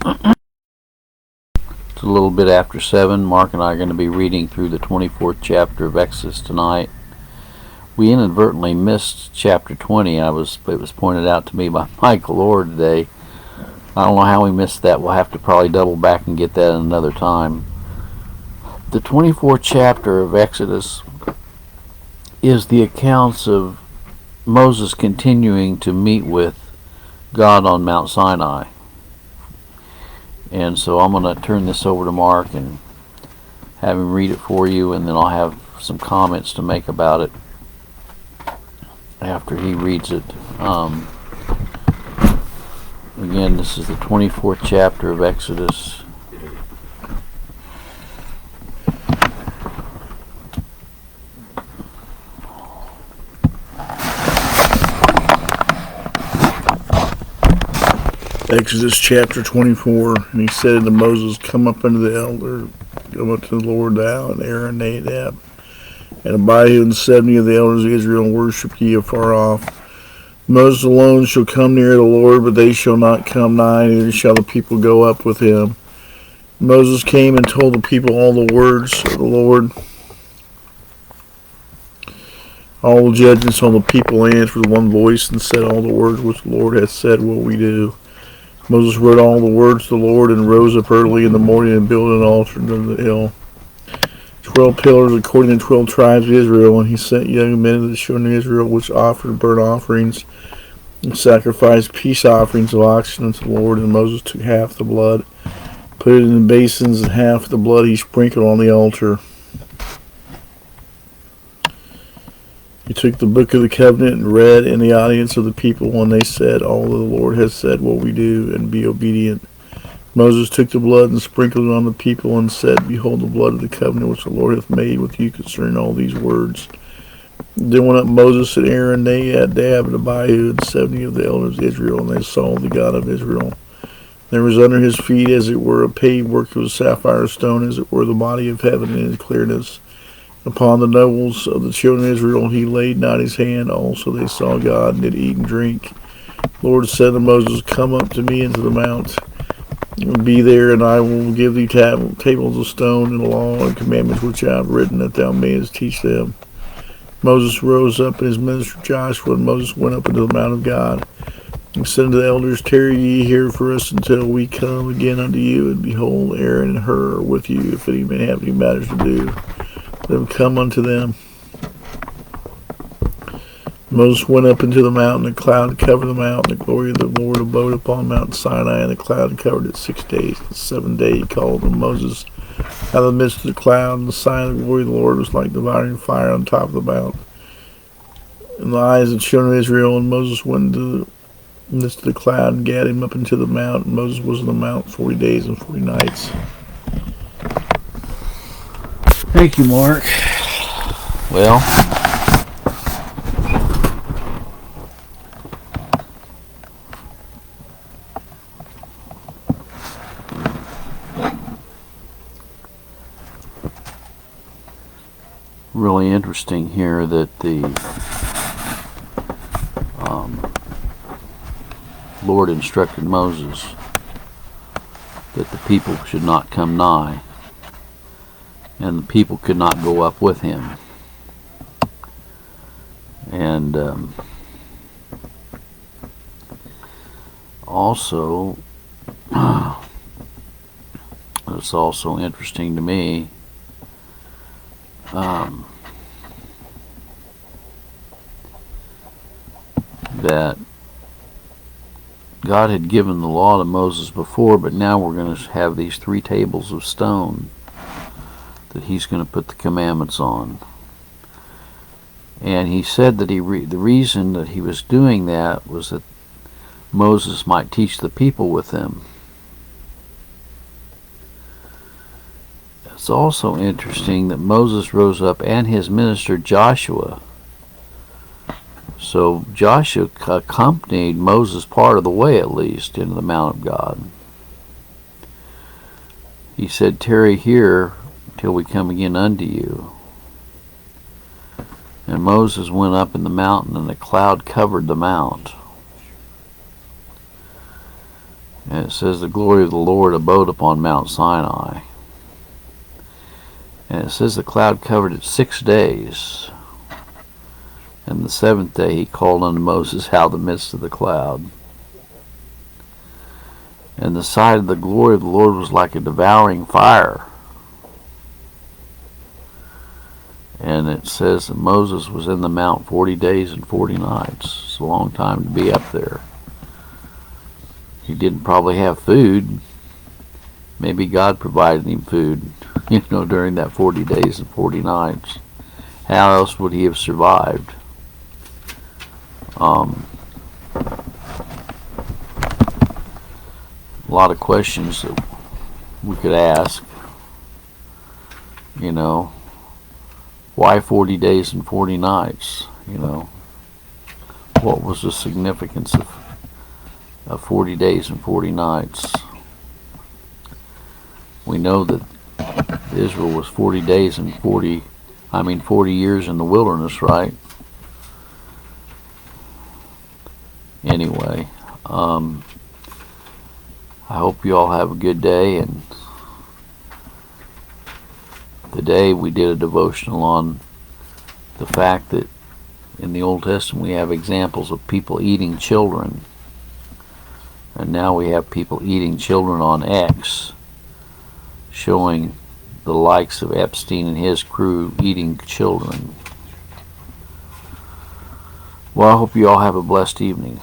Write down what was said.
It's a little bit after 7. Mark and I are going to be reading through the 24th chapter of Exodus tonight. We inadvertently missed chapter 20. It was pointed out to me by Michael Orr today. I don't know how we missed that. We'll have to probably double back and get that another time. The 24th chapter of Exodus is the accounts of Moses continuing to meet with God on Mount Sinai. And so I'm going to turn this over to Mark and have him read it for you, and then I'll have some comments to make about it after he reads it. Again, this is the 24th chapter of Exodus. Exodus chapter 24. And he said unto Moses, Come up unto the Lord, thou and Aaron, Nadab, and Abihu, and 70 of the elders of Israel, and worship ye afar off. Moses alone shall come near the Lord, but they shall not come nigh, neither shall the people go up with him. Moses came and told the people all the words of the Lord. All the judges on the people answered with one voice, and said, All the words which the Lord hath said will we do. Moses wrote all the words of the Lord, and rose up early in the morning, and built an altar on the hill, 12 pillars according to 12 tribes of Israel. And he sent young men of the children of Israel, which offered burnt offerings and sacrificed peace offerings of oxen unto the Lord. And Moses took half the blood, put it in the basins, and half the blood he sprinkled on the altar. He took the book of the covenant and read in the audience of the people when they said, All that the Lord has said will we do, and be obedient. Moses took the blood and sprinkled it on the people, and said, Behold the blood of the covenant which the Lord hath made with you concerning all these words. Then went up Moses and Aaron, Nadab, and Abihu, and 70 of the elders of Israel, and they saw the God of Israel. There was under his feet, as it were, a paved work of sapphire stone, as it were the body of heaven in its clearness. Upon the nobles of the children of Israel he laid not his hand. Also they saw God, and did eat and drink. The Lord said to Moses, Come up to me into the mount, and be there, and I will give thee tables of stone, and the law and commandments which I have written, that thou mayest teach them. Moses rose up, and his minister Joshua, and Moses went up into the mount of God, and said unto the elders, Tarry ye here for us until we come again unto you. And behold, Aaron and Hur are with you, if any man have any matters to do, let him come unto them. Moses went up into the mountain, and the cloud covered the mountain. The glory of the Lord abode upon Mount Sinai, and the cloud covered it 6 days. The 7th day he called on Moses out of the midst of the cloud, and the sign of the glory of the Lord was like devouring fire on top of the mount. In the eyes of the children of Israel, and Moses went into the midst of the cloud, and gathered him up into the mount. And Moses was on the mount 40 days and 40 nights. Thank you, Mark. Well, really interesting here that the Lord instructed Moses that the people should not come nigh, and the people could not go up with him. And also, it's also interesting to me that God had given the law to Moses before, but now we're going to have these 3 tables of stone that he's going to put the commandments on. And he said that the reason that he was doing that was that Moses might teach the people with them. It's also interesting that Moses rose up, and his minister Joshua. So Joshua accompanied Moses part of the way, at least, into the Mount of God. He said, Tarry here till we come again unto you. And Moses went up in the mountain, and the cloud covered the mount. And it says the glory of the Lord abode upon Mount Sinai. And it says the cloud covered it 6 days. And the 7th day he called unto Moses out of the midst of the cloud. And the sight of the glory of the Lord was like a devouring fire. And it says that Moses was in the mount 40 days and 40 nights. It's a long time to be up there. He didn't probably have food. Maybe God provided him food, during that 40 days and 40 nights. How else would he have survived? A lot of questions that we could ask. Why 40 days and 40 nights? What was the significance of 40 days and 40 nights? We know that Israel was 40 days and 40 years in the wilderness, right? Anyway, I hope you all have a good day. And today we did a devotional on the fact that in the Old Testament we have examples of people eating children. And now we have people eating children on X, showing the likes of Epstein and his crew eating children. Well, I hope you all have a blessed evening.